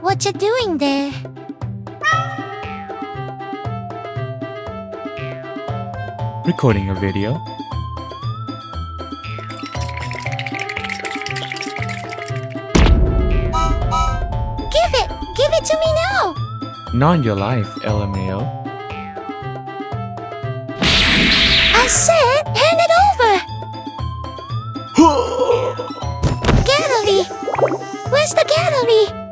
What you doing there? Recording a video. Give it to me now! Not your life, LMAO. I said, hand it over! Gallery! Where's the gallery?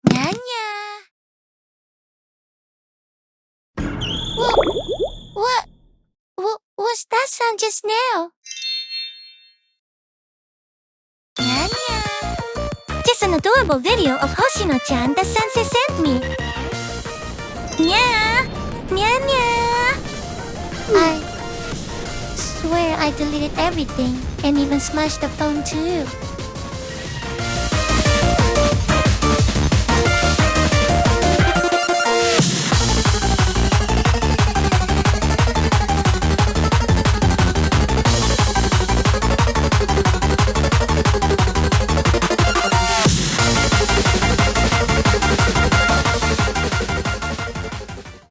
Nya-nya! What was that sound just now? Nya-nya! Just an adorable video of Hoshino-chan that Sensei sent me. Nya! Nya-nya! I swear I deleted everything and even smashed the phone too.